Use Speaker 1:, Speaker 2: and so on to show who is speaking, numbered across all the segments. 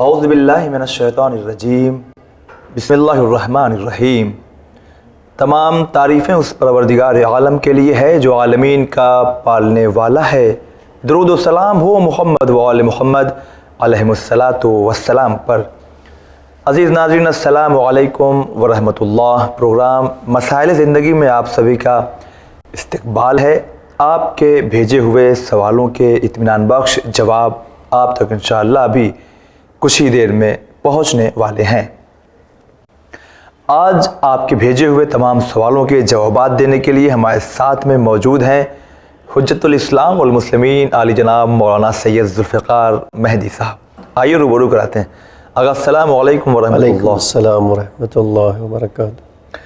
Speaker 1: اعوذ باللہ من الشیطان الرجیم بسم اللہ الرحمن الرحیم۔ تمام تعریفیں اس پروردگار عالم کے لیے ہے جو عالمین کا پالنے والا ہے۔ درود و سلام ہو محمد و آل محمد علیہم الصلاۃ والسلام پر۔ عزیز ناظرین السلام علیکم ورحمۃ اللہ۔ پروگرام مسائل زندگی میں آپ سبھی کا استقبال ہے۔ آپ کے بھیجے ہوئے سوالوں کے اطمینان بخش جواب آپ تک انشاءاللہ ابھی کچھ ہی دیر میں پہنچنے والے ہیں۔ آج آپ کے بھیجے ہوئے تمام سوالوں کے جوابات دینے کے لیے ہمارے ساتھ میں موجود ہیں حجت الاسلام والمسلمین علی جناب مولانا سید ذوالفقار مہدی صاحب۔ آئیے روبرو کراتے ہیں۔ آغا السلام علیکم ورحمۃ اللہ۔
Speaker 2: وعلیکم السلام ورحمۃ اللہ وبرکاتہ۔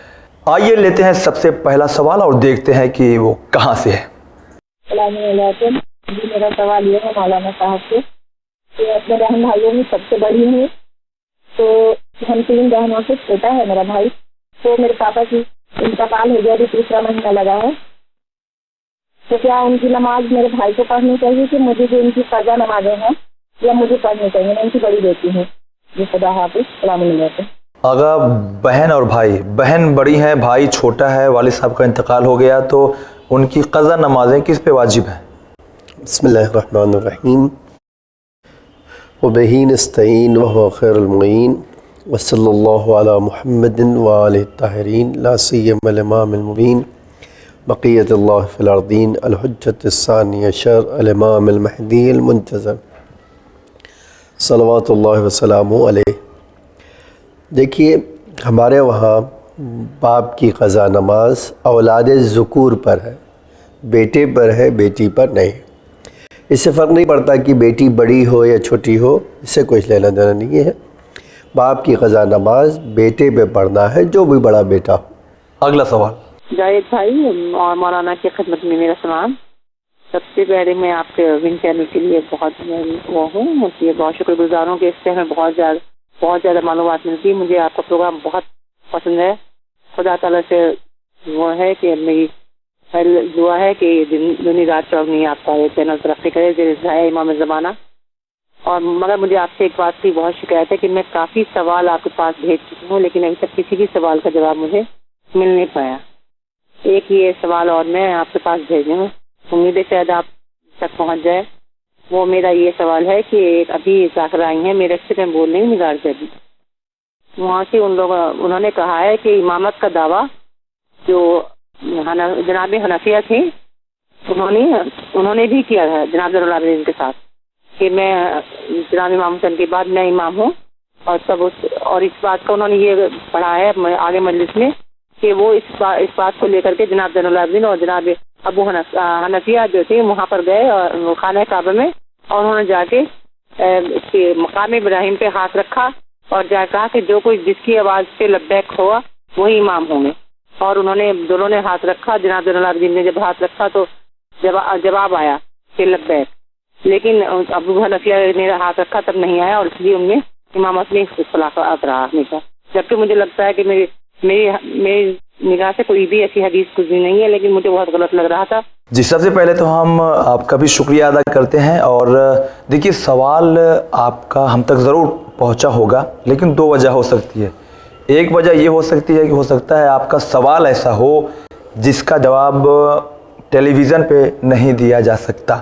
Speaker 1: آئیے لیتے ہیں سب سے پہلا سوال اور دیکھتے ہیں کہ وہ کہاں سے ہے۔
Speaker 3: السلام علیکم جی، میرا سوال یہ ہے مولانا صاحب سے کہ اپنے بہن بھائیوں میں سب سے بڑی ہوں، تو ہم 3 بہنوں سے چھوٹا ہے میرا بھائی، تو میرے پاپا کی انتقال ہو گیا، ابھی 3 مہینہ لگا ہے، تو کیا ان کی نماز میرے بھائی کو پڑھنی چاہیے کہ مجھے جو ان کی قضا نمازیں ہیں یا مجھے پڑھنی چاہیے؟ میں ان کی بڑی بیٹی ہوں جی۔ خدا حافظ، السلام علیکم۔
Speaker 1: آغا بہن اور بھائی، بہن بڑی ہیں، بھائی چھوٹا ہے، والد صاحب کا انتقال ہو گیا، تو ان کی قضا نمازیں کس پہ واجب ہیں؟
Speaker 2: بسم اللہ الرحمن الرحیم۔ وبہ نستعین وہو خیر المعین وصلی اللہ علی محمد وآلہ الطاہرین لا سیما الامام المبین بقیت اللہ فی الارضین الحجۃ الثانی عشر الامام المہدی المنتظر صلوات اللہ وسلامہ علیہ۔ دیکھیے، ہمارے وہاں باپ کی قضا نماز اولاد ذکور پر ہے، بیٹے پر ہے، بیٹی پر نہیں۔ اس سے فرق نہیں پڑتا کہ بیٹی بڑی ہو یا چھوٹی ہو، اس سے کوئی لینا دینا نہیں ہے۔ باپ کی قضا نماز بیٹے پہ پڑھنا ہے، جو بھی بڑا بیٹا ہو۔
Speaker 1: اگلا سوال۔
Speaker 3: جاوید بھائی اور مولانا کی خدمت میں میرا سلام۔ سب سے پہلے میں آپ کے ون چینل کے لیے بہت وہ ہوں، مجھے بہت شکر گزار ہوں کہ اس سے ہمیں بہت زیادہ معلومات ملتی ہے۔ مجھے آپ کا پروگرام بہت پسند ہے۔ خدا تعالیٰ سے وہ ہے کہ میری دعا ہے کہ دنی رات چوگنی آپ کا یہ چینل ترقی کرے، جیسا ہے امام زمانہ۔ اور مگر مجھے آپ سے ایک بات کی بہت شکایت ہے کہ میں کافی سوال آپ کے پاس بھیج چکی ہوں، لیکن ابھی تک کسی بھی سوال کا جواب مجھے مل نہیں پایا۔ ایک یہ سوال اور میں آپ کے پاس بھیجوں، امید ہے شاید آپ تک پہنچ جائے۔ وہ میرا یہ سوال ہے کہ ابھی ذاکر آئی ہیں میرے سے، میں بول رہی ہوں نگار سے، ابھی وہاں سے انہوں نے کہا ہے کہ امامت کا دعویٰ جو جناب حنفیہ تھے انہوں نے بھی کیا ہے جناب زین العابدین کے ساتھ، کہ میں جناب امام حسین کے بعد میں امام ہوں، اور اس بات کا انہوں نے یہ پڑھا ہے آگے مجلس میں کہ وہ اس بات کو لے کر کے جناب زین العابدین اور جناب ابو حنفیہ جو تھے وہاں پر گئے اور خانہ کعبہ میں، اور انہوں نے جا کے مقام ابراہیم پہ ہاتھ رکھا اور جا کہا کہ جو کوئی جس کی آواز پہ لبیک ہوا وہی امام ہوں گے، اور انہوں نے دونوں نے ہاتھ رکھا۔ جناب زین العابدین نے جب ہاتھ رکھا تو جواب آیا کہ لبیک، لیکن ابو حنفیہ نے ہاتھ رکھا تب نہیں آیا، اور اس لیے ان میں امامت میں اختلافات رہا ہمیشہ۔ جبکہ مجھے لگتا ہے کہ میری نگاہ سے کوئی بھی ایسی حدیث گزری نہیں ہے، لیکن مجھے بہت غلط لگ رہا تھا۔
Speaker 1: جی، سب سے پہلے تو ہم آپ کا بھی شکریہ ادا کرتے ہیں، اور دیکھیے سوال آپ کا ہم تک ضرور پہنچا ہوگا، لیکن 2 وجہ ہو سکتی ہے۔ ایک وجہ یہ ہو سکتی ہے کہ ہو سکتا ہے آپ کا سوال ایسا ہو جس کا جواب ٹیلی ویژن پہ نہیں دیا جا سکتا،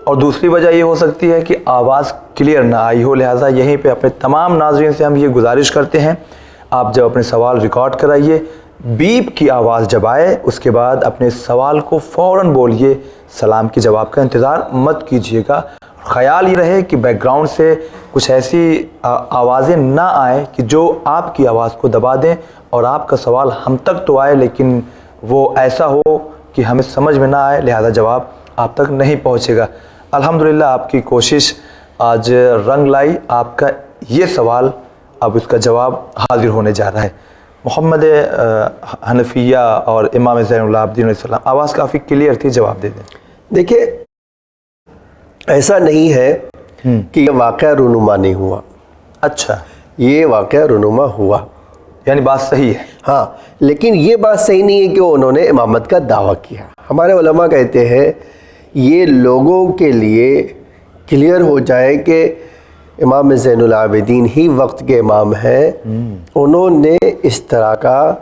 Speaker 1: اور دوسری وجہ یہ ہو سکتی ہے کہ آواز کلیئر نہ آئی ہو، لہٰذا یہیں پہ اپنے تمام ناظرین سے ہم یہ گزارش کرتے ہیں، آپ جب اپنے سوال ریکارڈ کرائیے، بیپ کی آواز جب آئے اس کے بعد اپنے سوال کو فوراً بولیے، سلام کے جواب کا انتظار مت کیجیے گا۔ خیال یہ رہے کہ بیک گراؤنڈ سے کچھ ایسی آوازیں نہ آئیں کہ جو آپ کی آواز کو دبا دیں، اور آپ کا سوال ہم تک تو آئے لیکن وہ ایسا ہو کہ ہمیں سمجھ میں نہ آئے، لہذا جواب آپ تک نہیں پہنچے گا۔ الحمدللہ آپ کی کوشش آج رنگ لائی، آپ کا یہ سوال اب اس کا جواب حاضر ہونے جا رہا ہے۔ محمد حنفیہ اور امام زین العابدین علیہ السلام، آواز کافی کلیئر تھی، جواب دے دیں۔
Speaker 2: دیکھیے، ایسا نہیں ہے کہ یہ واقعہ رونما نہیں ہوا۔
Speaker 1: اچھا،
Speaker 2: یہ واقعہ رونما ہوا،
Speaker 1: یعنی بات صحیح ہے۔
Speaker 2: ہاں، لیکن یہ بات صحیح نہیں ہے کہ انہوں نے امامت کا دعویٰ کیا۔ ہمارے علماء کہتے ہیں یہ لوگوں کے لیے کلیئر ہو جائے کہ امام زین العابدین ہی وقت کے امام ہیں، انہوں نے اس طرح کا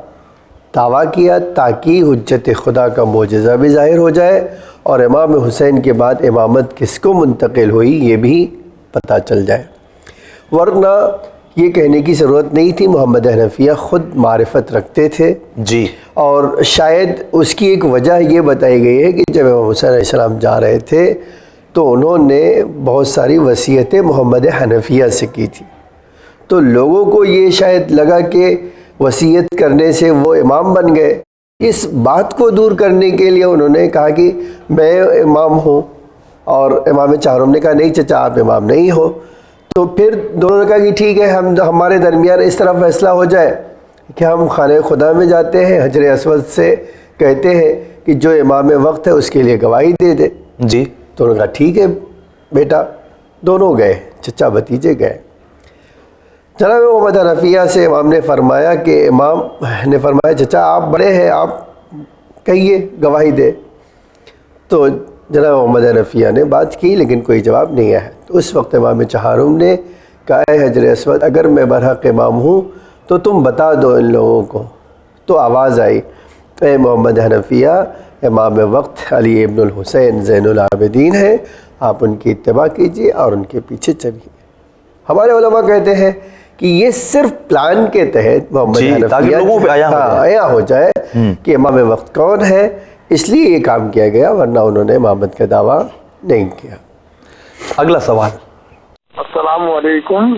Speaker 2: دعویٰ کیا تاکہ حجت خدا کا معجزہ بھی ظاہر ہو جائے اور امام حسین کے بعد امامت کس کو منتقل ہوئی یہ بھی پتہ چل جائے۔ ورنہ یہ کہنے کی ضرورت نہیں تھی، محمد حنفیہ خود معرفت رکھتے تھے
Speaker 1: جی،
Speaker 2: اور شاید اس کی ایک وجہ یہ بتائی گئی ہے کہ جب امام حسین علیہ السلام جا رہے تھے تو انہوں نے بہت ساری وصیتیں محمد حنفیہ سے کی تھی، تو لوگوں کو یہ شاید لگا کہ وصیت کرنے سے وہ امام بن گئے۔ اس بات کو دور کرنے کے لیے انہوں نے کہا کہ میں امام ہوں، اور امام چہارم نے کہا نہیں چچا آپ امام نہیں ہو۔ تو پھر دونوں نے کہا کہ ٹھیک ہے، ہمارے درمیان اس طرح فیصلہ ہو جائے کہ ہم خانہ خدا میں جاتے ہیں، حجر اسود سے کہتے ہیں کہ جو امام وقت ہے اس کے لیے گواہی دے دے۔
Speaker 1: جی،
Speaker 2: تو انہوں نے کہا ٹھیک ہے بیٹا، دونوں گئے، چچا بھتیجے گئے۔ جناب محمد حنفیہ سے امام نے فرمایا کہ امام نے فرمایا چچا آپ بڑے ہیں، آپ کہیے گواہی دے۔ تو جناب محمد حنفیہ نے بات کی لیکن کوئی جواب نہیں آیا۔ تو اس وقت امام چہارم نے کہا اے حجر اسود اگر میں برحق امام ہوں تو تم بتا دو ان لوگوں کو۔ تو آواز آئی اے محمد حنفیہ، امام وقت علی ابن الحسین زین العابدین ہیں، آپ ان کی اتباع کیجیے اور ان کے پیچھے چلیے۔ ہمارے علماء کہتے ہیں کہ یہ صرف پلان کے تحت محمد
Speaker 1: جی، تاکہ لوگوں پہ
Speaker 2: آیا ہو جائے کہ امام وقت کون ہے، اس لیے یہ کام کیا گیا، ورنہ انہوں نے امامت کا دعویٰ نہیں کیا۔
Speaker 1: اگلا سوال۔
Speaker 4: السلام علیکم،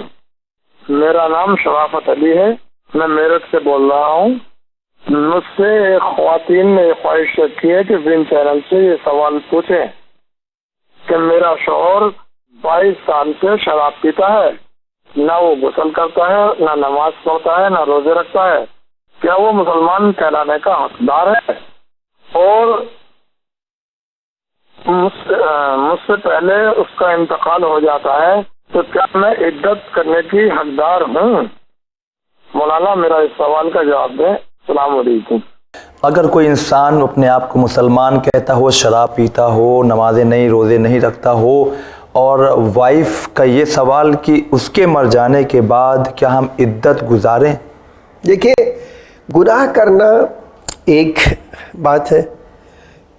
Speaker 4: میرا نام شرافت علی ہے، میں میرٹھ سے بول رہا ہوں۔ مجھ سے خواتین نے یہ خواہش رکھی ہے کہ وین چینل سے یہ سوال پوچھیں کہ میرا شوہر 22 سال سے شراب پیتا ہے، نہ وہ غسل کرتا ہے، نہ نماز پڑھتا ہے، نہ روزے رکھتا ہے، کیا وہ مسلمان کہلانے کا حقدار ہے؟ اور مجھ سے پہلے اس کا انتقال ہو جاتا ہے تو کیا میں عدت کرنے کی حقدار ہوں؟ مولانا میرا اس سوال کا جواب دیں۔ السلام علیکم۔
Speaker 1: اگر کوئی انسان اپنے آپ کو مسلمان کہتا ہو، شراب پیتا ہو، نمازیں نہیں، روزے نہیں رکھتا ہو، اور وائف کا یہ سوال کہ اس کے مر جانے کے بعد کیا ہم عدت گزاریں؟
Speaker 2: دیکھیں، گناہ کرنا ایک بات ہے،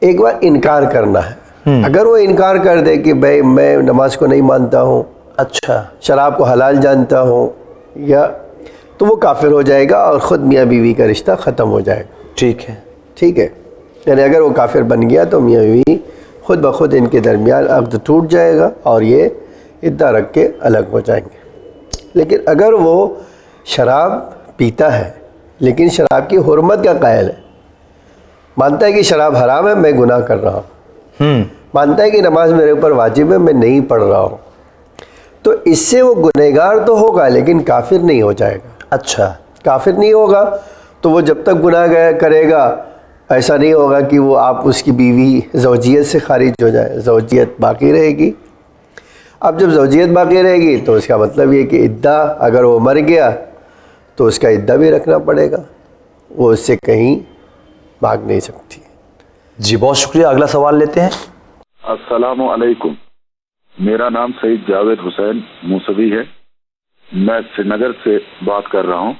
Speaker 2: ایک بار انکار کرنا ہے۔ اگر وہ انکار کر دے کہ بھائی میں نماز کو نہیں مانتا ہوں،
Speaker 1: اچھا،
Speaker 2: شراب کو حلال جانتا ہوں، یا تو وہ کافر ہو جائے گا اور خود میاں بیوی کا رشتہ ختم ہو جائے گا۔
Speaker 1: ٹھیک ہے،
Speaker 2: ٹھیک ہے، یعنی اگر وہ کافر بن گیا تو میاں بیوی خود بخود ان کے درمیان عقد ٹوٹ جائے گا اور یہ عدہ رکھ کے الگ ہو جائیں گے۔ لیکن اگر وہ شراب پیتا ہے لیکن شراب کی حرمت کا قائل ہے، مانتا ہے کہ شراب حرام ہے، میں گناہ کر رہا ہوں، مانتا ہے کہ نماز میرے اوپر واجب ہے، میں نہیں پڑھ رہا ہوں، تو اس سے وہ گنہگار تو ہوگا لیکن کافر نہیں ہو جائے گا۔
Speaker 1: اچھا،
Speaker 2: کافر نہیں ہوگا تو وہ جب تک گناہ کرے گا ایسا نہیں ہوگا کہ وہ آپ اس کی بیوی زوجیت سے خارج ہو جائے، زوجیت باقی رہے گی۔ اب جب زوجیت باقی رہے گی تو اس کا مطلب یہ کہ عدہ، اگر وہ مر گیا تو اس کا عدہ بھی رکھنا پڑے گا، وہ اس سے کہیں بھاگ نہیں سکتی۔
Speaker 1: جی بہت شکریہ۔ اگلا سوال لیتے ہیں۔
Speaker 5: السلام علیکم، میرا نام سعید جاوید حسین موسوی ہے، میں سری نگر سے بات کر رہا ہوں۔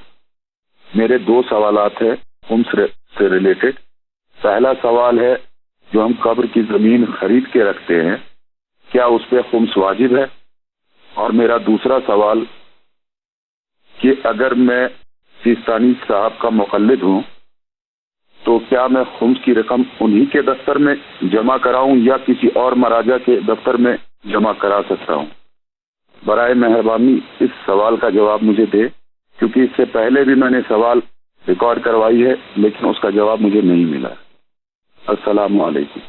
Speaker 5: میرے 2 سوالات ہیں خمس سے ریلیٹڈ۔ پہلا سوال ہے جو ہم قبر کی زمین خرید کے رکھتے ہیں کیا اس پہ خمس واجب ہے؟ اور میرا دوسرا سوال کہ اگر میں سیستانی صاحب کا مقلد ہوں تو کیا میں خمس کی رقم انہی کے دفتر میں جمع کراؤں یا کسی اور مراجع کے دفتر میں جمع کرا سکتا ہوں؟ برائے مہربانی اس سوال کا جواب مجھے دے، کیونکہ اس سے پہلے بھی میں نے سوال ریکارڈ کروائی ہے لیکن اس کا جواب مجھے نہیں ملا۔ السلام علیکم۔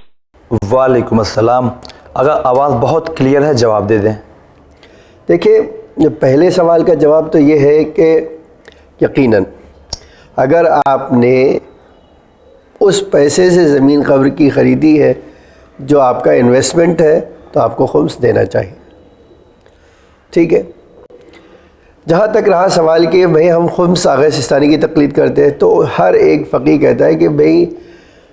Speaker 1: وعلیکم السلام۔ اگر آواز بہت کلیئر ہے جواب دے دیں۔
Speaker 2: دیکھیں، پہلے سوال کا جواب تو یہ ہے کہ یقیناً اگر آپ نے اس پیسے سے زمین قبر کی خریدی ہے جو آپ کا انویسٹمنٹ ہے تو آپ کو خمس دینا چاہیے۔ ٹھیک ہے، جہاں تک رہا سوال کہ بھئی ہم خمس آغا سیستانی کی تقلید کرتے ہیں، تو ہر ایک فقیہ کہتا ہے کہ بھئی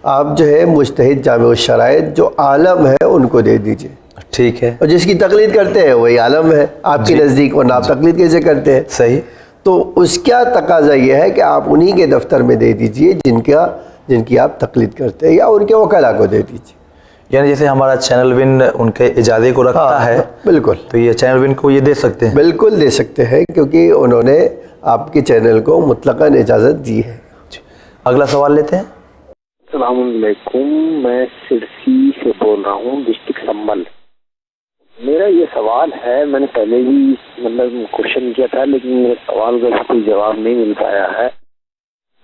Speaker 2: آپ جو ہے مجتہد جامع الشرائط جو عالم ہے ان کو دے دیجئے۔
Speaker 1: ٹھیک ہے،
Speaker 2: اور جس کی تقلید کرتے ہیں وہی عالم ہے آپ کے نزدیک، ورنہ آپ تقلید کیسے کرتے ہیں؟
Speaker 1: صحیح.
Speaker 2: تو اس کا تقاضا یہ ہے کہ آپ انہی کے دفتر میں دے دیجئے جن کی آپ تقلید کرتے ہیں، یا ان کے وکلاء کو دے دیجئے.
Speaker 1: یعنی جیسے ہمارا چینل ون ان کے اجازے کو رکھتا ہے،
Speaker 2: بالکل،
Speaker 1: تو یہ چینل ون کو یہ دے سکتے ہیں.
Speaker 2: بالکل دے سکتے ہیں، کیونکہ انہوں نے آپ کے چینل کو مطلقاً اجازت دی ہے.
Speaker 1: اگلا سوال لیتے ہیں.
Speaker 6: السلام علیکم، میں سرسی سے بول رہا ہوں، ڈسٹرکٹ سنبھل. میرا یہ سوال ہے، میں نے پہلے بھی کوشچن کیا تھا، لیکن میرے سوال کا کوئی جواب نہیں مل پایا ہے.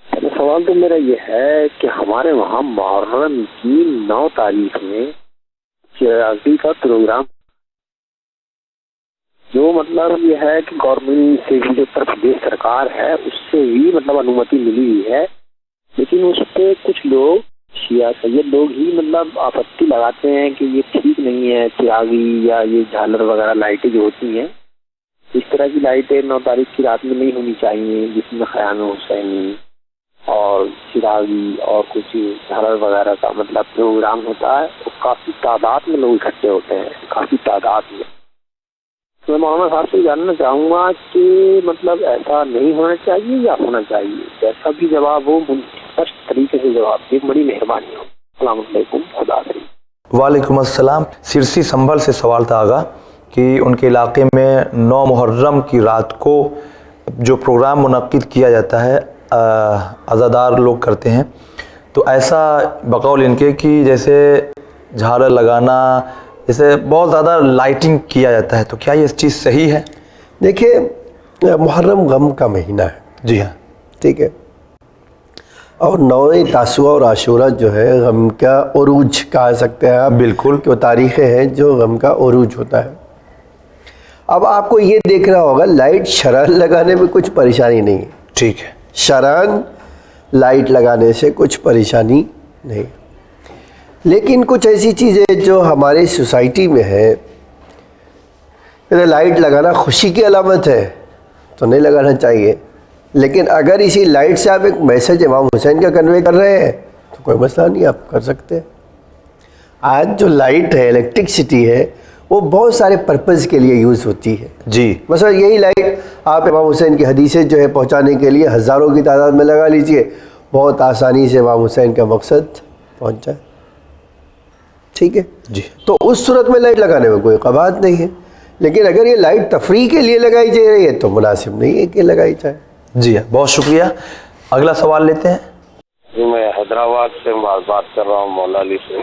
Speaker 6: پہلا سوال تو میرا یہ ہے کہ ہمارے وہاں محرم کی 9 تاریخ میں چراغی کا پروگرام، جو یہ ہے کہ گورنمنٹ سے بھی جو اتر پردیش سرکار ہے اس سے بھی انومتی ملی ہوئی ہے، لیکن اس پہ کچھ لوگ شیعہ سید لوگ ہی آپتی لگاتے ہیں کہ یہ ٹھیک نہیں ہے، چراغی یا یہ جھالر وغیرہ لائٹیں جو ہوتی ہیں اس طرح کی لائٹیں 9 تاریخ کی رات میں نہیں ہونی چاہیے، جس میں خیام حسینی اور چراغی اور کچھ جھالر وغیرہ کا پروگرام ہوتا ہے. اور کافی تعداد میں لوگ اکٹھے ہوتے ہیں، کافی تعداد میں. تو میں مولانا صاحب سے جاننا چاہوں گا کہ ایسا نہیں ہونا چاہیے یا ہونا چاہیے؟ جیسا بھی جواب ہو اسپشٹ طریقے سے جواب دے، بڑی مہربانی ہو. السلام علیکم، خدا حافظ.
Speaker 1: وعلیکم السلام. سرسی سنبھل سے سوال تھا آگا کہ ان کے علاقے میں 9 محرم کی رات کو جو پروگرام منعقد کیا جاتا ہے عزادار لوگ کرتے ہیں، تو ایسا بقول ان کے کہ جیسے جھالر لگانا، جیسے بہت زیادہ لائٹنگ کیا جاتا ہے، تو کیا یہ چیز صحیح ہے؟
Speaker 2: دیکھیں، محرم غم کا مہینہ ہے.
Speaker 1: جی ہاں،
Speaker 2: ٹھیک ہے، اور 9 تاسوعہ اور عاشورہ جو ہے غم کا عروج کہہ سکتے ہیں آپ.
Speaker 1: بالکل،
Speaker 2: کہ وہ تاریخیں ہیں جو غم کا عروج ہوتا ہے. اب آپ کو یہ دیکھنا ہوگا لائٹ شرائط لگانے میں کچھ پریشانی نہیں ہے.
Speaker 1: ٹھیک ہے،
Speaker 2: شران لائٹ لگانے سے کچھ پریشانی نہیں، لیکن کچھ ایسی چیزیں جو ہماری سوسائٹی میں ہے، لائٹ لگانا خوشی کی علامت ہے تو نہیں لگانا چاہیے. لیکن اگر اسی لائٹ سے آپ ایک میسج امام حسین کا کنوے کر رہے ہیں تو کوئی مسئلہ نہیں، آپ کر سکتے ہیں. آج جو لائٹ ہے، الیکٹرکسٹی ہے، وہ بہت سارے پرپز کے لیے یوز ہوتی ہے.
Speaker 1: جی،
Speaker 2: مثلا یہی لائٹ آپ امام حسین کی حدیثیں جو ہے پہنچانے کے لیے ہزاروں کی تعداد میں لگا لیجئے، بہت آسانی سے امام حسین کا مقصد پہنچ جائے. ٹھیک ہے،
Speaker 1: جی،
Speaker 2: تو اس صورت میں لائٹ لگانے میں کوئی قباحت نہیں ہے. لیکن اگر یہ لائٹ تفریح کے لیے لگائی جا رہی ہے تو مناسب نہیں ہے کہ لگائی جائے.
Speaker 1: جی ہاں، بہت شکریہ. اگلا سوال لیتے ہیں.
Speaker 6: جی، میں حیدرآباد سے بات کر رہا ہوں، مولا علی سے.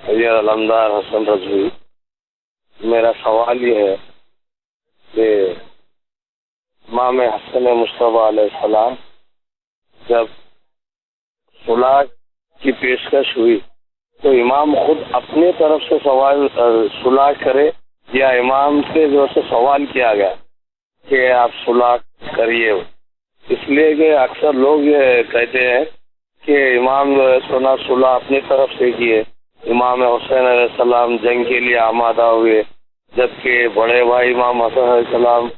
Speaker 6: سید علمدار حسن رضوی. میرا سوال یہ ہے کہ امام حسن مصطفیٰ علیہ السلام جب صلح کی پیشکش ہوئی تو امام خود اپنے طرف سے صلح کرے یا امام سے جو سے سوال کیا گیا کہ آپ صلح کریے؟ اس لیے کہ اکثر لوگ یہ کہتے ہیں کہ امام صلح اپنی طرف سے کیے، امام حسین علیہ السلام جنگ کے لیے آمادہ ہوئے، جبکہ بڑے بھائی امام حسن علیہ السلام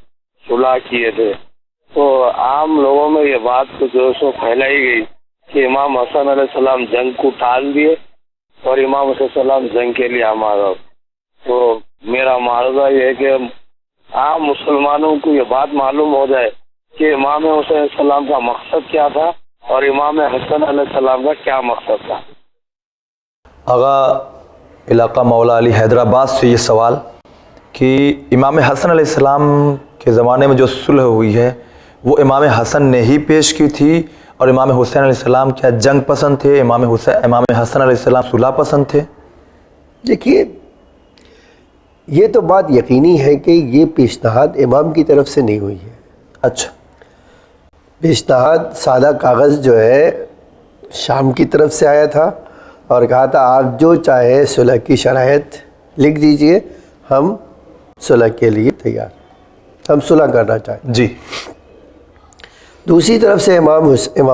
Speaker 6: صلح کیے تھے. تو عام لوگوں میں یہ بات جو سو پھیلائی گئی کہ امام حسن علیہ السلام جنگ کو ٹال دیے اور امام حسین علیہ السلام جنگ کے لیے آمادہ. تو میرا معارضہ یہ ہے کہ عام مسلمانوں کو یہ بات معلوم ہو جائے کہ امام حسین علیہ السلام کا مقصد کیا تھا اور امام حسن علیہ السلام کا کیا مقصد تھا.
Speaker 1: آغا علاقہ مولا علی حیدرآباد سے یہ سوال کہ امام حسن علیہ السلام کے زمانے میں جو صلح ہوئی ہے وہ امام حسن نے ہی پیش کی تھی، اور امام حسین علیہ السلام کیا جنگ پسند تھے؟ امام حسن علیہ السلام صلح پسند تھے؟
Speaker 2: دیکھیے، یہ تو بات یقینی ہے کہ یہ پیشنہاد امام کی طرف سے نہیں ہوئی ہے.
Speaker 1: اچھا،
Speaker 2: پیشنہاد سادہ کاغذ جو ہے شام کی طرف سے آیا تھا اور کہا تھا آپ جو چاہیں صلح کی شرائط لکھ دیجئے، ہم صلح کے لیے تیار، ہم صلح کرنا چاہیں.
Speaker 1: جی.
Speaker 2: دوسری طرف سے امام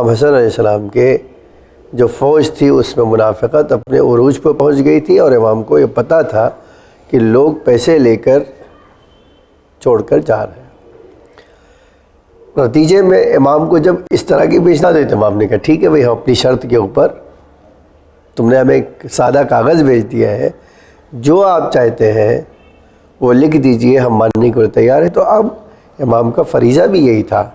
Speaker 2: حسن علیہ السلام کے جو فوج تھی اس میں منافقت اپنے عروج پہ پہنچ گئی تھی، اور امام کو یہ پتہ تھا کہ لوگ پیسے لے کر چھوڑ کر جا رہے ہیں. نتیجے میں امام کو جب اس طرح کی پیشنہاد ہوئی تو امام نے کہا ٹھیک ہے بھائی، ہم اپنی شرط کے اوپر، تم نے ہمیں ایک سادہ کاغذ بھیج دیا ہے جو آپ چاہتے ہیں وہ لکھ دیجئے، ہم ماننے کو تیار ہیں۔ تو اب امام کا فریضہ بھی یہی تھا،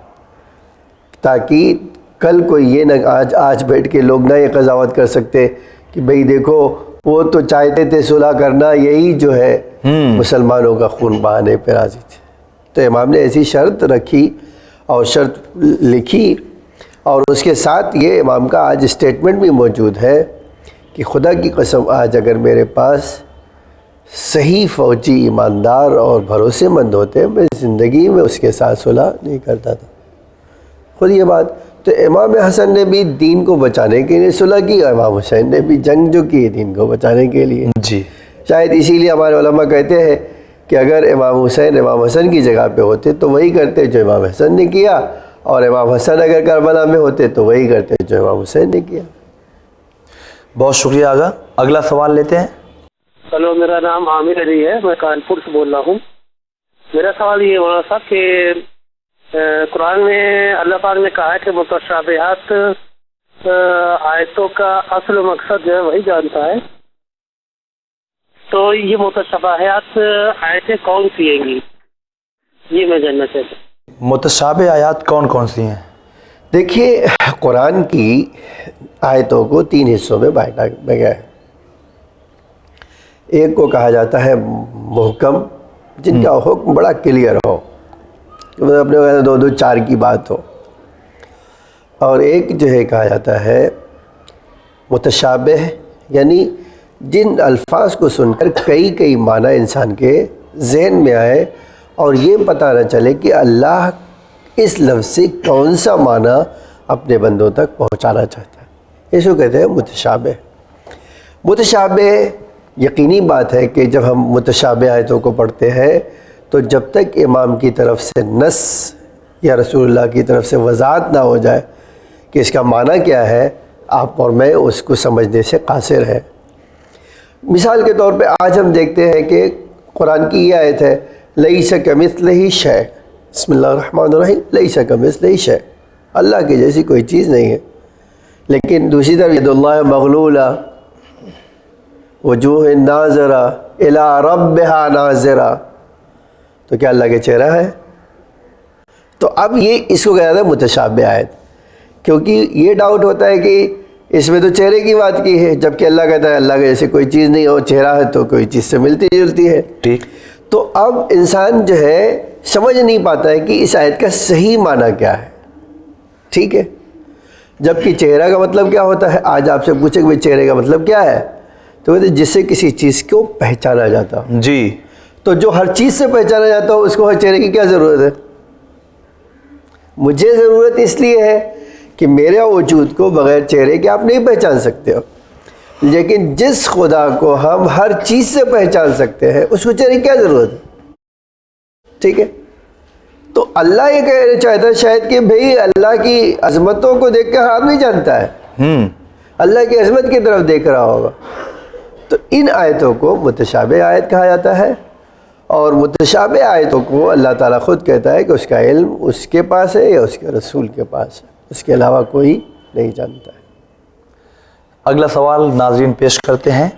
Speaker 2: تاکہ کل کوئی یہ نہ آج بیٹھ کے لوگ نہ یہ قضاوت کر سکتے کہ بھئی دیکھو وہ تو چاہتے تھے صلح کرنا، یہی جو ہے مسلمانوں کا خون بہانے پہ راضی تھے۔ تو امام نے ایسی شرط رکھی اور شرط لکھی، اور اس کے ساتھ یہ امام کا آج اسٹیٹمنٹ بھی موجود ہے کہ خدا کی قسم آج اگر میرے پاس صحیح فوجی ایماندار اور بھروسے مند ہوتے، میں زندگی میں اس کے ساتھ صلح نہیں کرتا تھا۔ خود یہ بات تو امام حسن نے بھی دین کو بچانے کے لیے صلح کی، اور امام حسین نے بھی جنگ جو کی دین کو بچانے کے لیے۔
Speaker 1: جی
Speaker 2: شاید اسی لیے ہمارے علماء کہتے ہیں کہ اگر امام حسین امام حسن کی جگہ پہ ہوتے تو وہی کرتے جو امام حسن نے کیا، اور امام حسن اگر کربلا میں ہوتے تو وہی کرتے جو امام حسین نے کیا۔
Speaker 1: بہت شکریہ آغا، اگلا سوال لیتے ہیں۔
Speaker 6: ہلو، میرا نام عامر علی ہے، میں کانپور سے بول رہا ہوں۔ میرا سوال یہ ہو رہا تھا کہ قرآن میں اللہ پاک نے کہا ہے کہ متشابہات آیتوں کا اصل مقصد جو ہے وہی جانتا ہے، تو یہ متشابہات آیتیں کون سی ہیں گی، یہ میں جاننا چاہتا ہوں۔
Speaker 1: متشابہ آیات کون کون سی ہیں؟
Speaker 2: دیکھیے، قرآن کی آیتوں کو 3 حصوں میں بانٹا گیا ہے۔ ایک کو کہا جاتا ہے محکم، جن کا حکم بڑا کلیئر ہو، مطلب اپنے 2 4 کی بات ہو، اور ایک جو ہے کہا جاتا ہے متشابہ، یعنی جن الفاظ کو سن کر کئی معنی انسان کے ذہن میں آئے اور یہ پتہ نہ چلے کہ اللہ اس لفظ سے کون سا معنی اپنے بندوں تک پہنچانا چاہتا ہے، اس کو کہتے ہیں متشابہ۔ متشابہ یقینی بات ہے کہ جب ہم متشابہ آیتوں کو پڑھتے ہیں تو جب تک امام کی طرف سے نص یا رسول اللہ کی طرف سے وضاحت نہ ہو جائے کہ اس کا معنی کیا ہے، آپ اور میں اس کو سمجھنے سے قاصر ہیں۔ مثال کے طور پہ آج ہم دیکھتے ہیں کہ قرآن کی یہ آیت ہے لیس کمثلہ شیء، بسم اللہ الرحمن الرحیم، لیس کمثلہ شیء، اللہ کی جیسی کوئی چیز نہیں ہے۔ لیکن دوسری طرف ید اللہ مغلولہ وجوہ ناظرہ الی ربہا ناظرہ، تو کیا اللہ کے چہرہ ہے؟ تو اب یہ اس کو کہا جاتا ہے متشابہ آیت، کیونکہ یہ ڈاؤٹ ہوتا ہے کہ اس میں تو چہرے کی بات کی ہے، جبکہ اللہ کہتا ہے اللہ کے جیسے کوئی چیز نہیں ہو، چہرہ ہے تو کوئی چیز سے ملتی جلتی ہے۔
Speaker 1: ٹھیک،
Speaker 2: تو اب انسان جو ہے سمجھ نہیں پاتا ہے کہ اس آیت کا صحیح معنی کیا ہے، ٹھیک ہے، جبکہ چہرہ کا مطلب کیا ہوتا ہے؟ آج آپ سے پوچھے کہ چہرے کا مطلب کیا ہے، تو کہتے ہیں جس سے کسی چیز کو پہچانا جاتا ہو۔
Speaker 1: جی،
Speaker 2: تو جو ہر چیز سے پہچانا جاتا ہو اس کو ہر چہرے کی کیا ضرورت ہے؟ مجھے ضرورت اس لیے ہے کہ میرے وجود کو بغیر چہرے کے آپ نہیں پہچان سکتے ہو، لیکن جس خدا کو ہم ہر چیز سے پہچان سکتے ہیں اس کو چہرے کی کیا ضرورت ہے؟ ٹھیک ہے، تو اللہ یہ کہنا چاہتا ہے شاید کہ بھئی اللہ کی عظمتوں کو دیکھ کر ہر آدمی جانتا ہے، اللہ کی عظمت کی طرف دیکھ رہا ہوگا۔ تو ان آیتوں کو متشابہ آیت کہا جاتا ہے، اور متشابہ آیتوں کو اللہ تعالیٰ خود کہتا ہے کہ اس کا علم اس کے پاس ہے یا اس کے رسول کے پاس ہے، اس کے علاوہ کوئی نہیں جانتا ہے۔
Speaker 1: اگلا سوال ناظرین پیش کرتے ہیں۔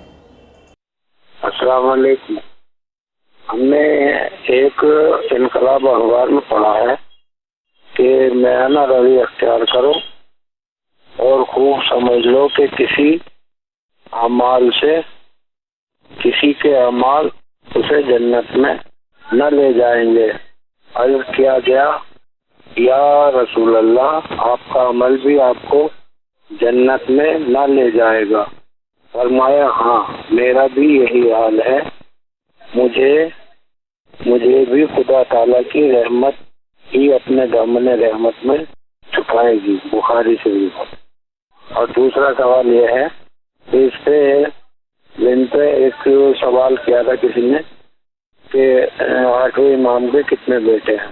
Speaker 6: السلام علیکم، ہم نے ایک انقلاب اخبار میں پڑھا ہے کہ میانہ روی اختیار کرو اور خوب سمجھ لو کہ کسی اعمال سے کسی کے اعمال اسے جنت میں نہ لے جائیں گے۔ عرض کیا گیا یا رسول اللہ، آپ کا عمل بھی آپ کو جنت میں نہ لے جائے گا؟ فرمایا ہاں، میرا بھی یہی حال ہے، مجھے بھی خدا تعالیٰ کی رحمت ہی اپنے دامن رحمت میں چھپائے گی، بخاری شریف۔ اور دوسرا سوال یہ ہے کہ اس پہ ایک سوال کیا تھا کسی نے کہ 8ویں امام کے کتنے بیٹے ہیں،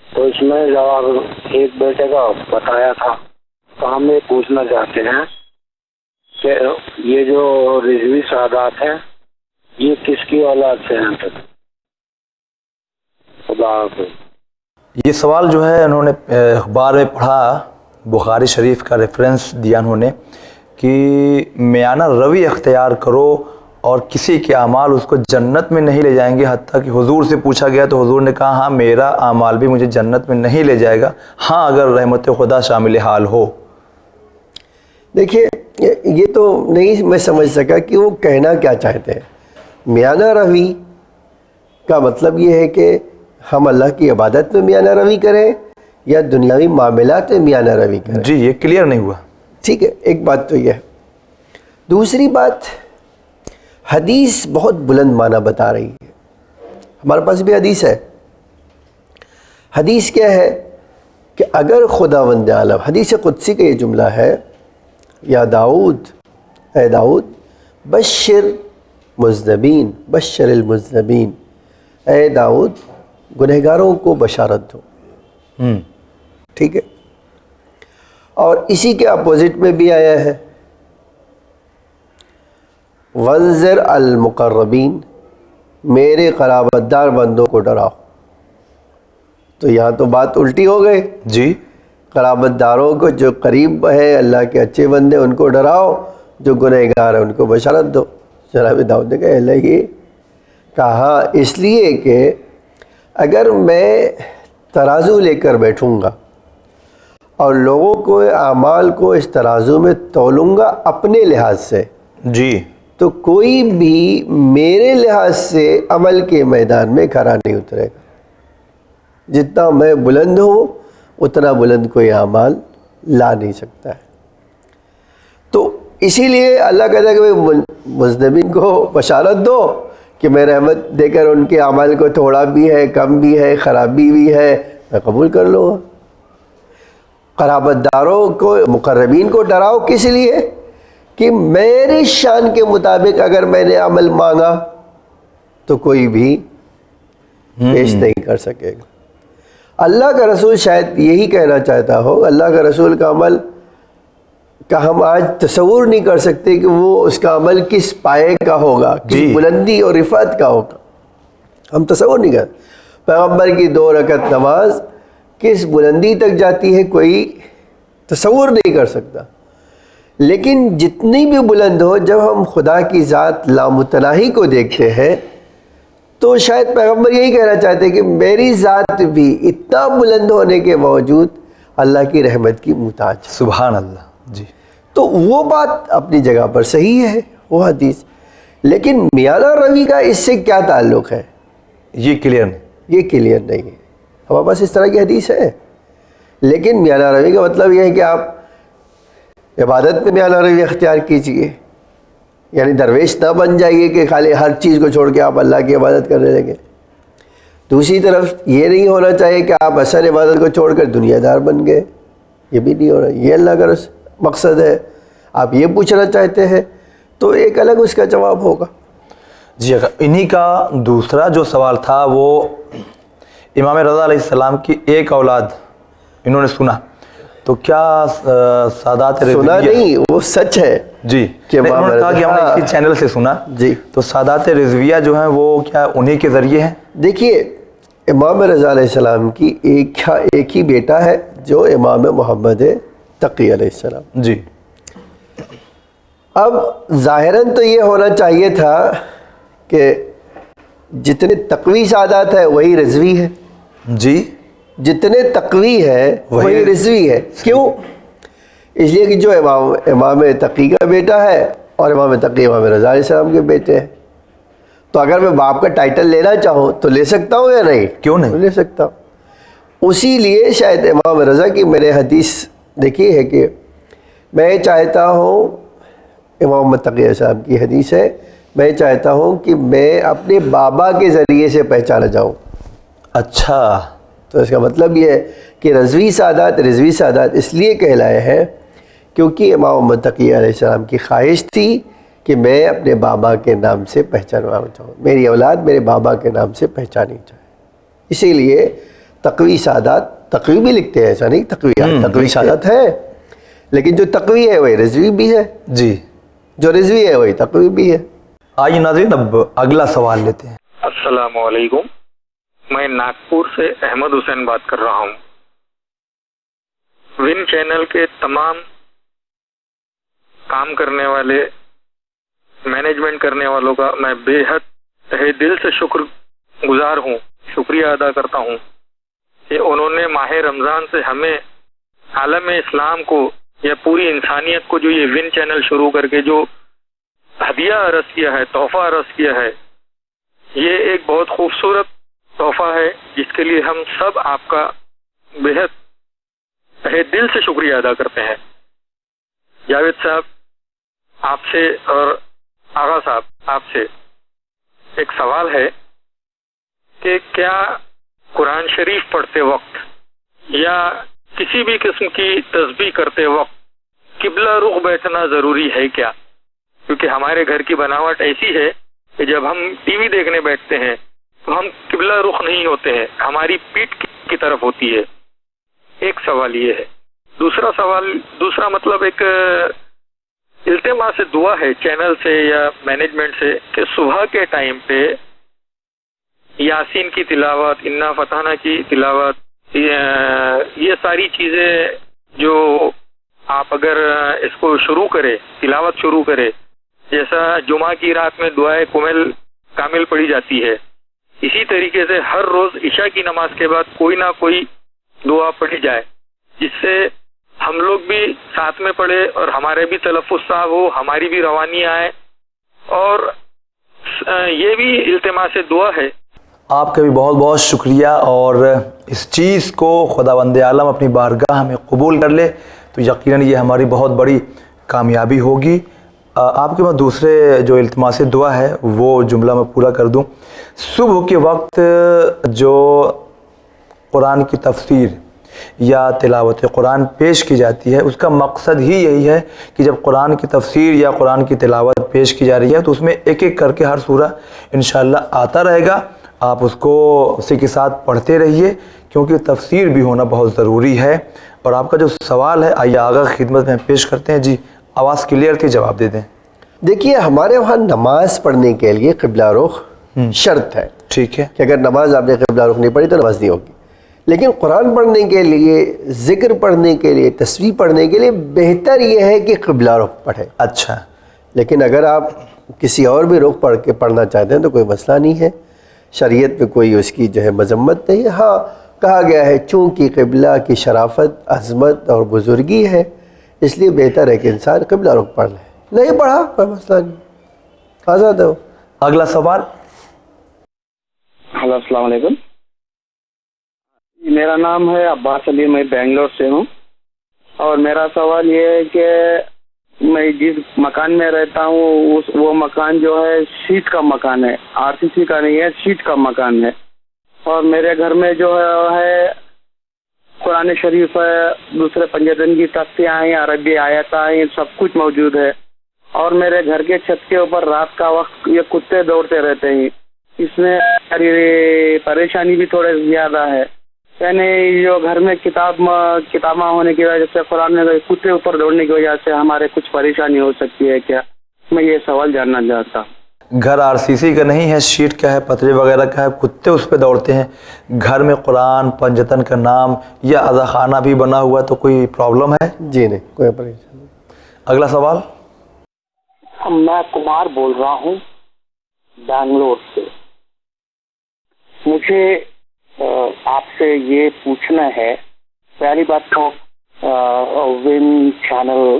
Speaker 6: تو اس میں جواب ایک بیٹے کا بتایا تھا۔ تو ہم یہ پوچھنا چاہتے ہیں کہ یہ جو رضوی سعادات ہیں یہ کس کی اولاد سے ہیں؟ خدا حافظ۔
Speaker 1: یہ سوال جو ہے انہوں نے اخبار میں پڑھا، بخاری شریف کا ریفرنس دیا انہوں نے کہ میانہ روی اختیار کرو اور کسی کے اعمال اس کو جنت میں نہیں لے جائیں گے، حتیٰ کہ حضور سے پوچھا گیا تو حضور نے کہا ہاں میرا اعمال بھی مجھے جنت میں نہیں لے جائے گا، ہاں اگر رحمت خدا شامل حال ہو۔
Speaker 2: دیکھیے یہ تو نہیں میں سمجھ سکا کہ وہ کہنا کیا چاہتے ہیں۔ میانہ روی کا مطلب یہ ہے کہ ہم اللہ کی عبادت میں میانہ روی کریں یا دنیاوی معاملات میں میانہ روی کریں؟
Speaker 1: جی یہ کلیئر نہیں ہوا۔
Speaker 2: ٹھیک ہے، ایک بات تو یہ ہے۔ دوسری بات، حدیث بہت بلند معنی بتا رہی ہے، ہمارے پاس بھی حدیث ہے۔ حدیث کیا ہے کہ اگر خداوند عالم، حدیث قدسی کا یہ جملہ ہے، یا داؤد، اے داؤد بشر مذنبین، بشر المذنبین، اے داؤد گنہگاروں کو بشارت دو۔ ٹھیک ہے، اور اسی کے اپوزٹ میں بھی آیا ہے وانذر المقربین، میرے قرابت دار بندوں کو ڈراؤ۔ تو یہاں تو بات الٹی ہو گئی۔
Speaker 1: جی
Speaker 2: قرابت داروں کو، جو قریب ہے اللہ کے اچھے بندے، ان کو ڈراؤ، جو گنہگار ہیں ان کو بشارت دو۔ جناب داؤد نے کہا اللہ یہ کہا اس لیے کہ اگر میں ترازو لے کر بیٹھوں گا اور لوگوں کو اعمال کو اس ترازو میں تولوں گا اپنے لحاظ سے،
Speaker 1: جی
Speaker 2: تو کوئی بھی میرے لحاظ سے عمل کے میدان میں کھڑا نہیں اترے گا۔ جتنا میں بلند ہوں اتنا بلند کوئی اعمال لا نہیں سکتا ہے۔ تو اسی لیے اللہ کہتا ہے کہ مذنبین کو بشارت دو کہ میں رحمت دے کر ان کے اعمال کو تھوڑا بھی ہے، کم بھی ہے، خرابی بھی ہے، میں قبول کر لوں گا۔ قرابت داروں کو، مقربین کو ڈراؤ، کس لیے کہ میری شان کے مطابق اگر میں نے عمل مانگا تو کوئی بھی پیش نہیں کر سکے گا۔ اللہ کا رسول شاید یہی کہنا چاہتا ہو، اللہ کا رسول کا عمل کا ہم آج تصور نہیں کر سکتے کہ وہ اس کا عمل کس پائے کا ہوگا، کس بلندی اور رفعت کا ہوگا، ہم تصور نہیں کر۔ پیغمبر کی 2 رکعت نماز کس بلندی تک جاتی ہے کوئی تصور نہیں کر سکتا۔ لیکن جتنی بھی بلند ہو، جب ہم خدا کی ذات لامتناہی کو دیکھتے ہیں تو شاید پیغمبر یہی کہنا چاہتے ہیں کہ میری ذات بھی اتنا بلند ہونے کے باوجود اللہ کی رحمت کی محتاج ہے۔
Speaker 1: سبحان اللہ۔ جی
Speaker 2: تو وہ بات اپنی جگہ پر صحیح ہے، وہ حدیث، لیکن میانہ روی کا اس سے کیا تعلق ہے؟
Speaker 1: یہ کلیئر نہیں،
Speaker 2: یہ کلیئر نہیں ہے۔ ہمارے پاس اس طرح کی حدیث ہے، لیکن میانہ روی کا مطلب یہ ہے کہ آپ عبادت میں میانہ روی اختیار کیجئے، یعنی درویش نہ بن جائیے کہ خالی ہر چیز کو چھوڑ کے آپ اللہ کی عبادت کرنے لگے۔ دوسری طرف یہ نہیں ہونا چاہیے کہ آپ اصل عبادت کو چھوڑ کر دنیا دار بن گئے، یہ بھی نہیں ہو رہا۔ یہ اللہ کا مقصد ہے، آپ یہ پوچھنا چاہتے ہیں تو ایک الگ اس کا جواب ہوگا۔
Speaker 1: جی انہی کا دوسرا جو سوال تھا وہ امام رضا علیہ السلام کی ایک اولاد انہوں نے سنا، تو کیا سادات
Speaker 2: سنا نہیں، وہ سچ ہے
Speaker 1: جی
Speaker 2: کہ
Speaker 1: انہوں نے کہا کہ ہم نے اسی چینل سے سنا
Speaker 2: جی،
Speaker 1: تو سادات رضویہ جو ہیں وہ کیا انہی کے ذریعے ہیں؟
Speaker 2: دیکھیے امام رضا علیہ السلام کی ایک ہی بیٹا ہے جو امام محمد تقی علیہ السلام۔
Speaker 1: جی
Speaker 2: اب ظاہراً تو یہ ہونا چاہیے تھا کہ جتنے تقوی سادات ہے وہی رضوی ہے،
Speaker 1: جی
Speaker 2: جتنے تقوی ہے وہی رضوی ہے۔ کیوں؟ اس لیے کہ جو امام تقی کا بیٹا ہے اور امام تقی امام رضا علیہ السلام کے بیٹے ہیں، تو اگر میں باپ کا ٹائٹل لینا چاہوں تو لے سکتا ہوں یا نہیں؟
Speaker 1: کیوں نہیں
Speaker 2: لے سکتا ہوں۔ اسی لیے شاید امام رضا کی میں نے حدیث دیکھی ہے کہ میں چاہتا ہوں، امام محمد تقی علیہ السلام کی حدیث ہے، میں چاہتا ہوں کہ میں اپنے بابا کے ذریعے سے پہچانا جاؤں۔
Speaker 1: اچھا،
Speaker 2: تو اس کا مطلب یہ ہے کہ رضوی سادات اس لیے کہلائے ہیں کیونکہ امام محمد تقی علیہ السلام کی خواہش تھی کہ میں اپنے بابا کے نام سے پہچاننا چاہوں، میری اولاد میرے بابا کے نام سے پہچانی جائے۔ اسی لیے تقوی سادات، تقوی بھی لکھتے ہیں، ایسا نہیں تقوی سادات ہے، لیکن جو تقوی ہے وہی رضوی بھی ہے،
Speaker 1: جی
Speaker 2: جو رضوی ہے وہی تقوی بھی ہے۔
Speaker 1: آئیے ناظرین اب اگلا سوال لیتے ہیں۔
Speaker 7: السلام علیکم، میں ناگپور سے احمد حسین بات کر رہا ہوں۔ ون چینل کے تمام کام کرنے والے مینجمنٹ کرنے والوں کا میں بے حد تہہ دل سے شکر گزار ہوں، شکریہ ادا کرتا ہوں کہ انہوں نے ماہ رمضان سے ہمیں عالم اسلام کو یا پوری انسانیت کو جو یہ ون چینل شروع کر کے جو ہدیہ عرض کیا ہے، تحفہ عرض کیا ہے، یہ ایک بہت خوبصورت تحفہ ہے جس کے لیے ہم سب آپ کا بے حد تہہ دل سے شکریہ ادا کرتے ہیں۔ جاوید صاحب، آپ سے اور آغا صاحب، آپ سے ایک سوال ہے کہ کیا قرآن شریف پڑھتے وقت یا کسی بھی قسم کی تسبیح کرتے وقت قبلہ رخ بیٹھنا ضروری ہے کیا؟ کیونکہ ہمارے گھر کی بناوٹ ایسی ہے کہ جب ہم ٹی وی دیکھنے بیٹھتے ہیں تو ہم قبلہ رخ نہیں ہوتے ہیں، ہماری پیٹھ کی طرف ہوتی ہے۔ ایک سوال یہ ہے۔ دوسرا مطلب ایک التماس سے دعا ہے چینل سے یا مینجمنٹ سے کہ صبح کے ٹائم پہ یاسین کی تلاوت، انا فتحنا کی تلاوت، یہ ساری چیزیں جو آپ اگر اس کو شروع کرے، تلاوت شروع کرے، جیسا جمعہ کی رات میں دعائے کامل پڑھی جاتی ہے، اسی طریقے سے ہر روز عشاء کی نماز کے بعد کوئی نہ کوئی دعا پڑھی جائے، جس سے ہم لوگ بھی ساتھ میں پڑھے اور ہمارے بھی تلفظ صاحب ہو، ہماری بھی روانی آئے، اور یہ بھی التماس دعا ہے۔
Speaker 1: آپ کا بھی بہت بہت شکریہ، اور اس چیز کو خداوند عالم اپنی بارگاہ میں قبول کر لے تو یقیناً یہ ہماری بہت بڑی کامیابی ہوگی۔ آپ کے بعد دوسرے جو التماس دعا ہے وہ جملہ میں پورا کر دوں۔ صبح کے وقت جو قرآن کی تفسیر یا تلاوت قرآن پیش کی جاتی ہے، اس کا مقصد ہی یہی ہے کہ جب قرآن کی تفسیر یا قرآن کی تلاوت پیش کی جا رہی ہے تو اس میں ایک ایک کر کے ہر سورہ انشاءاللہ آتا رہے گا، آپ اس کو اسی کے ساتھ پڑھتے رہیے کیونکہ تفسیر بھی ہونا بہت ضروری ہے۔ اور آپ کا جو سوال ہے آئیے آگا خدمت میں پیش کرتے ہیں۔ جی آواز کلیئر تھی، جواب دے دیں۔
Speaker 2: دیکھیے، ہمارے وہاں نماز پڑھنے کے لیے قبلہ رخ شرط ہے،
Speaker 1: ٹھیک ہے،
Speaker 2: کہ اگر نماز آپ نے قبلہ رخ نہیں پڑھی تو نماز نہیں ہوگی۔ لیکن قرآن پڑھنے کے لیے، ذکر پڑھنے کے لیے، تسبیح پڑھنے کے لیے بہتر یہ ہے کہ قبلہ رخ پڑھے۔
Speaker 1: اچھا،
Speaker 2: لیکن اگر آپ کسی اور بھی رخ پڑھ کے پڑھنا چاہتے ہیں تو کوئی مسئلہ نہیں ہے، شریعت میں کوئی اس کی جو ہے مذمت نہیں ہے۔ ہاں کہا گیا ہے چونکہ قبلہ کی شرافت، عظمت اور بزرگی ہے، اس لیے بہتر ہے کہ انسان قبلہ رخ پڑھ لے، نہیں پڑھا کوئی مسئلہ نہیں، آزاد ہو۔
Speaker 1: اگلا سوال۔
Speaker 6: ہلو، السلام علیکم، میرا نام ہے عباس علی، میں بنگلور سے ہوں، اور میرا سوال یہ ہے کہ میں جس مکان میں رہتا ہوں وہ مکان جو ہے شیٹ کا مکان ہے، RCC کا نہیں ہے، شیٹ کا مکان ہے، اور میرے گھر میں جو ہے قرآن شریف ہے، دوسرے پنجتن کی تختیاں ہیں، عربی آیات ہیں، سب کچھ موجود ہے، اور میرے گھر کے چھت کے اوپر رات کا وقت یہ کتے دوڑتے رہتے ہیں، اس میں پریشانی بھی تھوڑے زیادہ ہے، یعنی جو گھر میں کتاباں ہونے کی وجہ سے، قرآن میں کتے اوپر دوڑنے کی وجہ سے ہمارے کچھ پریشانی ہو سکتی ہے کیا؟ میں یہ سوال جاننا چاہتا ہوں۔
Speaker 1: گھر RCC کا نہیں ہے، شیٹ کا ہے، پترے وغیرہ کا ہے، کتے اس پہ دوڑتے ہیں، گھر میں قرآن، پنجتن کا نام یا اذا خانہ بھی بنا ہوا تو کوئی پرابلم ہے؟
Speaker 2: جی نہیں، کوئی پریشانی نہیں۔
Speaker 1: اگلا سوال۔
Speaker 8: میں کمار بول رہا ہوں بنگلور سے، مجھے آپ سے یہ پوچھنا ہے، پہلی بات تو one channel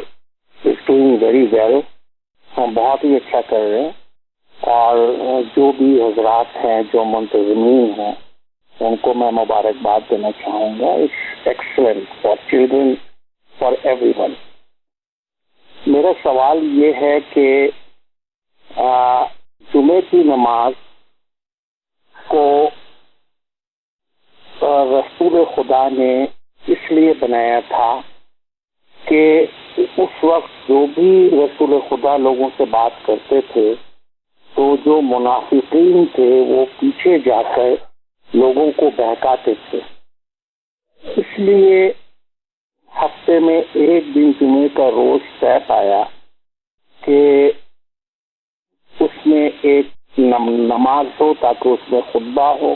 Speaker 8: is doing very well, ہم بہت ہی اچھا کر رہے ہیں، اور جو بھی حضرات ہیں، جو منتظمین ہیں، ان کو میں مبارکباد دینا چاہوں گا۔ It's excellent for children, for everyone. میرا سوال یہ ہے کہ جمعے کی نماز کو رسول خدا نے اس لیے بنایا تھا کہ اس وقت جو بھی رسول خدا لوگوں سے بات کرتے تھے تو جو منافقین تھے وہ پیچھے جا کر لوگوں کو بہکاتے تھے، اس لیے ہفتے میں ایک دن جمعے کا روز طے پایا کہ اس میں ایک نماز ہو تاکہ اس میں خطبہ ہو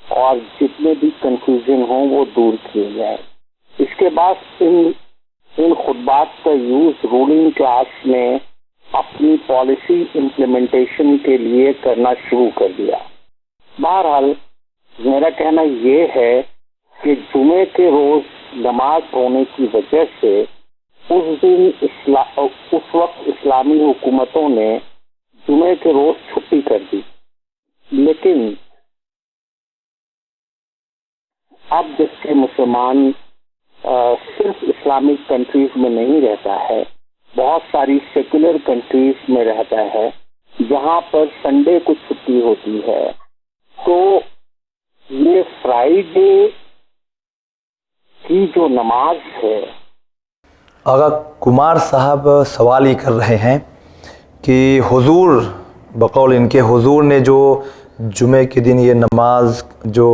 Speaker 8: اور جتنے بھی کنفیوژن ہوں وہ دور کیے جائیں۔ اس کے بعد ان خطبات کا یوز رولنگ کلاس میں اپنی پالیسی امپلیمنٹیشن کے لیے کرنا شروع کر دیا. بہرحال میرا کہنا یہ ہے کہ جمعے کے روز نماز ہونے کی وجہ سے اس وقت اسلامی حکومتوں نے جمعے کے روز چھٹی کر دی. لیکن اب جس کے مسلمان صرف اسلامک کنٹریز میں نہیں رہتا ہے، بہت ساری سیکولر کنٹریز میں رہتا ہے جہاں پر سنڈے کو چھٹی ہوتی ہے، تو یہ فرائیڈے کی جو نماز ہے.
Speaker 1: آغا کمار صاحب سوال یہ کر رہے ہیں کہ حضور بقول ان کے حضور نے جو جمعے کے دن یہ نماز جو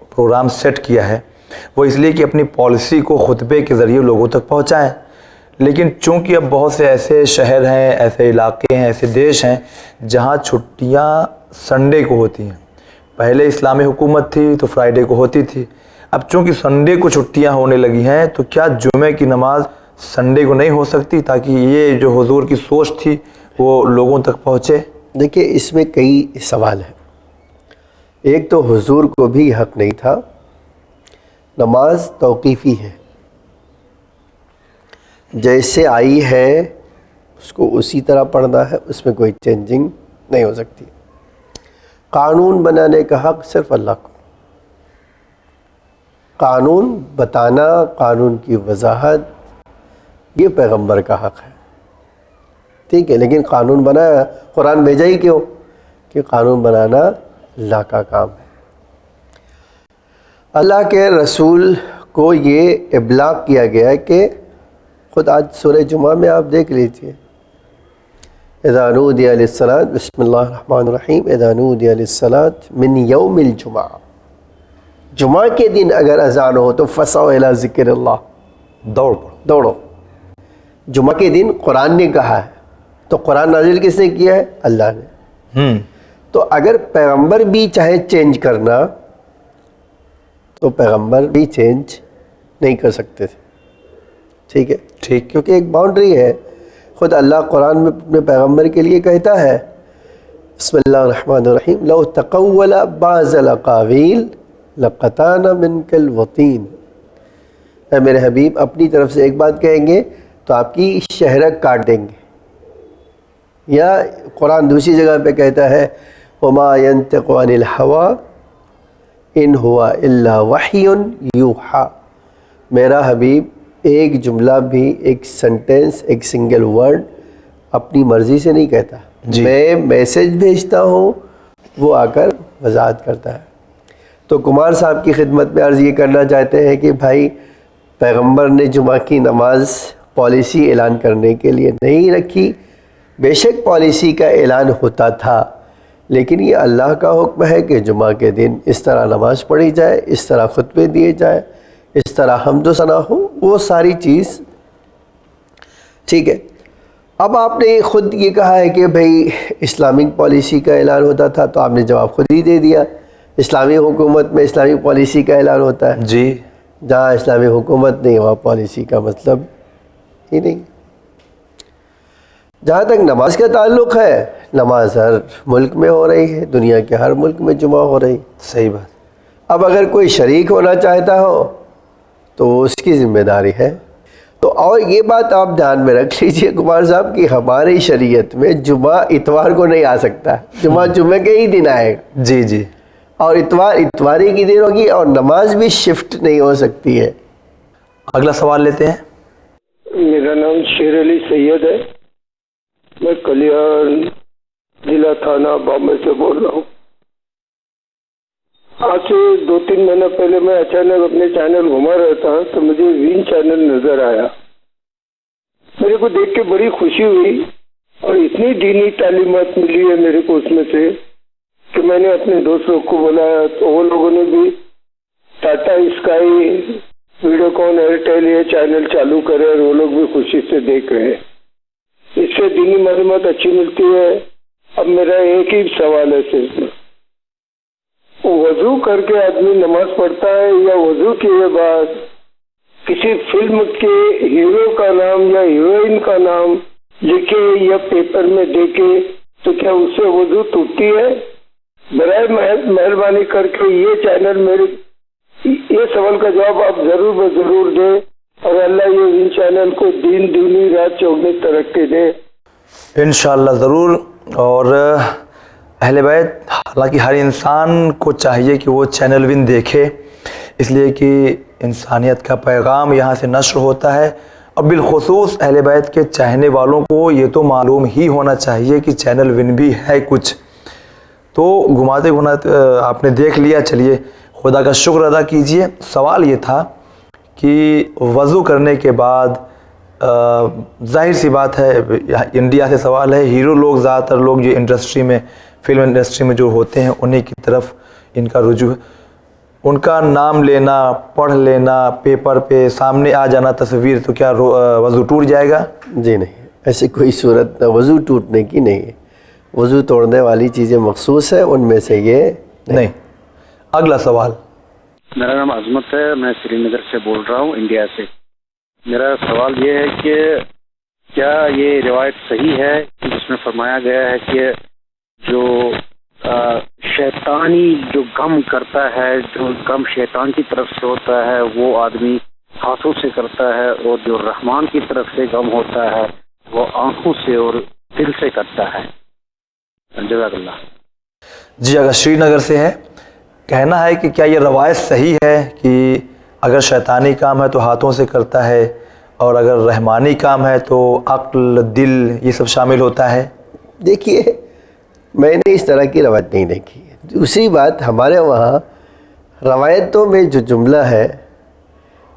Speaker 1: پروگرام سیٹ کیا ہے وہ اس لیے کہ اپنی پالیسی کو خطبے کے ذریعے لوگوں تک پہنچائیں، لیکن چونکہ اب بہت سے ایسے شہر ہیں، ایسے علاقے ہیں، ایسے دیش ہیں جہاں چھٹیاں سنڈے کو ہوتی ہیں. پہلے اسلامی حکومت تھی تو فرائیڈے کو ہوتی تھی، اب چونکہ سنڈے کو چھٹیاں ہونے لگی ہیں تو کیا جمعے کی نماز سنڈے کو نہیں ہو سکتی تاکہ یہ جو حضور کی سوچ تھی وہ لوگوں تک پہنچے؟
Speaker 2: دیکھیے اس میں کئی سوال ہیں. ایک تو حضور کو بھی حق نہیں تھا، نماز توقیفی ہے، جیسے آئی ہے اس کو اسی طرح پڑھنا ہے، اس میں کوئی چینجنگ نہیں ہو سکتی. قانون بنانے کا حق صرف اللہ کو، قانون بتانا، قانون کی وضاحت یہ پیغمبر کا حق ہے، ٹھیک ہے. لیکن قانون بنایا، قرآن بھیجا ہی کیوں؟ کہ قانون بنانا اللہ کا کام ہے. اللہ کے رسول کو یہ ابلاغ کیا گیا کہ خود آج سورہ جمعہ میں آپ دیکھ لیجئے، اذا نودی للصلاۃ، بسم اللہ الرحمن الرحیم، اذا نودی للصلاۃ من یوم الجمعہ، جمعہ کے دن اگر اذان ہو تو فسعوا الی ذکر اللہ، دوڑو. جمعہ کے دن قرآن نے کہا ہے تو قرآن نازل کس نے کیا ہے؟ اللہ نے. تو اگر پیغمبر بھی چاہے چینج کرنا تو پیغمبر بھی چینج نہیں کر سکتے تھے، ٹھیک ہے، ٹھیک، کیونکہ ایک باؤنڈری ہے. خود اللہ قرآن میں اپنے پیغمبر کے لیے کہتا ہے بسم اللہ الرحمن الرحیم، لو تقول بعض الاقاویل لقطعنا منک الوتین. اے میرے حبیب اپنی طرف سے ایک بات کہیں گے تو آپ کی شہرک کاٹ دیں گے. یا قرآن دوسری جگہ پہ کہتا ہے وما ينطق عن الهوى ان هو الا وحی یوحى. میرا حبیب ایک جملہ بھی، ایک سنٹینس، ایک سنگل ورڈ اپنی مرضی سے نہیں کہتا. میں میسج بھیجتا ہوں، وہ آ کر وضاحت کرتا ہے. تو کمار صاحب کی خدمت میں عرض یہ کرنا چاہتے ہیں کہ بھائی پیغمبر نے جمعہ کی نماز پالیسی اعلان کرنے کے لیے نہیں رکھی. بے شک پالیسی کا اعلان ہوتا تھا، لیکن یہ اللہ کا حکم ہے کہ جمعہ کے دن اس طرح نماز پڑھی جائے، اس طرح خطبے دیے جائے، اس طرح حمد و ثنا ہو، وہ ساری چیز ٹھیک ہے. اب آپ نے خود یہ کہا ہے کہ بھئی اسلامک پالیسی کا اعلان ہوتا تھا، تو آپ نے جواب خود ہی دے دیا. اسلامی حکومت میں اسلامی پالیسی کا اعلان ہوتا ہے،
Speaker 1: جی.
Speaker 2: جہاں اسلامی حکومت نہیں وہاں پالیسی کا مطلب ہی نہیں. جہاں تک نماز کا تعلق ہے، نماز ہر ملک میں ہو رہی ہے، دنیا کے ہر ملک میں جمعہ ہو رہی.
Speaker 1: صحیح بات.
Speaker 2: اب اگر کوئی شریک ہونا چاہتا ہو تو وہ اس کی ذمہ داری ہے. تو اور یہ بات آپ دھیان میں رکھ لیجئے کمار صاحب کہ ہماری شریعت میں جمعہ اتوار کو نہیں آ سکتا، جمعہ جمعے کے ہی دن آئے گا.
Speaker 1: جی جی.
Speaker 2: اور اتوار اتواری کی دن ہوگی، اور نماز بھی شفٹ نہیں ہو سکتی ہے.
Speaker 1: اگلا سوال لیتے ہیں.
Speaker 4: میرا نام شیر علی سید ہے، میں کلیان ضلع تھانہ بامبے سے بول رہا ہوں. آج سے 2-3 مہینہ پہلے میں اچانک اپنے چینل گھما رہا تھا تو مجھے وین چینل نظر آیا. میرے کو دیکھ کے بڑی خوشی ہوئی اور اتنی دینی تعلیمات ملی ہے میرے کو اس میں سے کہ میں نے اپنے دوست لوگ کو بلایا تو وہ لوگوں نے بھی ٹاٹا اسکائی، ویڈیوکون، ایئرٹیل یہ چینل چالو کرے اور وہ لوگ بھی خوشی سے دیکھ رہے ہیں. اس سے دینی معلومات اچھی ملتی ہے. اب میرا ایک ہی سوال ہے صرف، وضو کر کے آدمی نماز پڑھتا ہے یا وضو کیے بعد کسی فلم کے ہیرو کا نام یا ہیروئن کا نام لکھے یا پیپر میں دیکھے تو کیا اس سے وضو ٹوٹتی ہے؟ برائے مہربانی کر کے یہ چینل میرے یہ سوال کا جواب آپ ضرور ضرور دیں، اور اللہ یہ ان چینل کو دینی رات چوگنی ترقی دے
Speaker 1: انشاءاللہ ضرور۔ اور اہل بیت، حالانکہ ہر انسان کو چاہیے کہ وہ چینل ون دیکھے، اس لیے کہ انسانیت کا پیغام یہاں سے نشر ہوتا ہے، اور بالخصوص اہل بیت کے چاہنے والوں کو یہ تو معلوم ہی ہونا چاہیے کہ چینل ون بھی ہے کچھ۔ تو گھماتے گھماتے آپ نے دیکھ لیا، چلیے خدا کا شکر ادا کیجئے۔ سوال یہ تھا کہ وضو کرنے کے بعد ظاہر سی بات ہے، انڈیا سے سوال ہے، ہیرو لوگ زیادہ تر لوگ جو انڈسٹری میں، فلم انڈسٹری میں جو ہوتے ہیں انہی کی طرف ان کا رجوع ہے، ان کا نام لینا، پڑھ لینا، پیپر پہ سامنے آ جانا تصویر، تو کیا وضو ٹوٹ جائے گا؟
Speaker 2: جی نہیں، ایسی کوئی صورت وضو ٹوٹنے کی نہیں ہے۔ وضو توڑنے والی چیزیں مخصوص ہیں، ان میں سے یہ
Speaker 1: نہیں۔ اگلا سوال۔
Speaker 9: میرا نام عظمت ہے، میں سری نگر سے بول رہا ہوں، انڈیا سے۔ میرا سوال یہ ہے کہ کیا یہ روایت صحیح ہے کہ جس میں فرمایا گیا ہے کہ جو شیطانی جو غم کرتا ہے، جو غم شیطان کی طرف سے ہوتا ہے وہ آدمی ہاتھوں سے کرتا ہے، اور جو رحمان کی طرف سے غم ہوتا ہے وہ آنکھوں سے اور دل سے کرتا ہے؟ جزاک اللہ۔
Speaker 1: جی، اگر سری نگر سے ہے، کہنا ہے کہ کیا یہ روایت صحیح ہے کہ اگر شیطانی کام ہے تو ہاتھوں سے کرتا ہے، اور اگر رحمانی کام ہے تو عقل، دل، یہ سب شامل ہوتا ہے؟
Speaker 2: دیکھیے، میں نے اس طرح کی روایت نہیں دیکھی ہے۔ دوسری بات، ہمارے وہاں روایتوں میں جو جملہ ہے،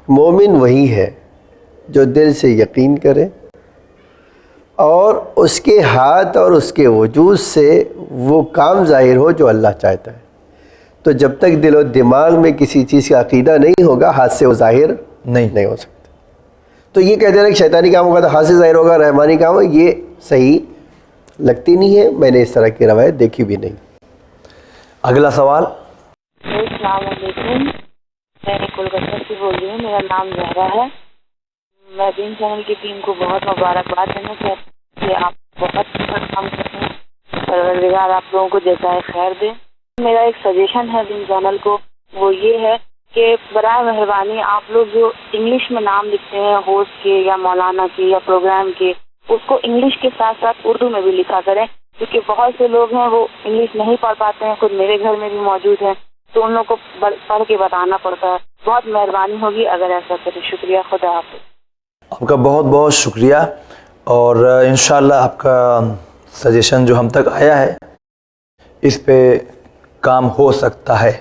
Speaker 2: مومن وہی ہے جو دل سے یقین کرے اور اس کے ہاتھ اور اس کے وجود سے وہ کام ظاہر ہو جو اللہ چاہتا ہے۔ تو جب تک دل و دماغ میں کسی چیز کا عقیدہ نہیں ہوگا، ہاتھ سے وہ ظاہر نہیں ہو سکتا۔ تو یہ کہتے ہیں کہ شیطانی کام ہوگا تو ہاتھ سے ظاہر ہوگا، رحمانی کام ہوگا، یہ صحیح لگتی نہیں ہے، میں نے اس طرح کی روایت دیکھی بھی نہیں۔
Speaker 1: اگلا سوال۔
Speaker 10: السلام علیکم، میں کولکتہ سے بول رہی ہوں، میرا نام زہرا ہے۔ میں دین چینل کی ٹیم کو بہت مبارکباد دینا چاہتی ہوں کہ آپ بہت اچھا کام کرتے ہیں، پروردگار آپ لوگوں کو جزائے خیر دے۔ میرا ایک سجیشن ہے دین چینل کو، وہ یہ ہے کہ برائے مہربانی آپ لوگ جو انگلش میں نام لکھتے ہیں ہوسٹ کے یا مولانا کے یا پروگرام کے، اس کو انگلش کے ساتھ ساتھ اردو میں بھی لکھا کریں، کیونکہ بہت سے لوگ ہیں وہ انگلش نہیں پڑھ پاتے ہیں، خود میرے گھر میں بھی موجود ہیں، تو ان لوگ کو پڑھ کے بتانا پڑتا ہے۔ بہت مہربانی ہوگی اگر ایسا کریں۔ شکریہ، خدا حافظ۔
Speaker 1: آپ کا بہت بہت شکریہ، اور انشاءاللہ آپ کا سجیشن جو ہم تک آیا ہے اس پہ کام ہو سکتا ہے۔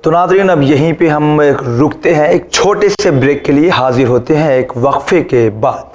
Speaker 1: تو ناظرین، اب یہیں پہ ہم رکتے ہیں، ایک چھوٹے سے بریک کے لیے حاضر ہوتے ہیں ایک وقفے کے بعد۔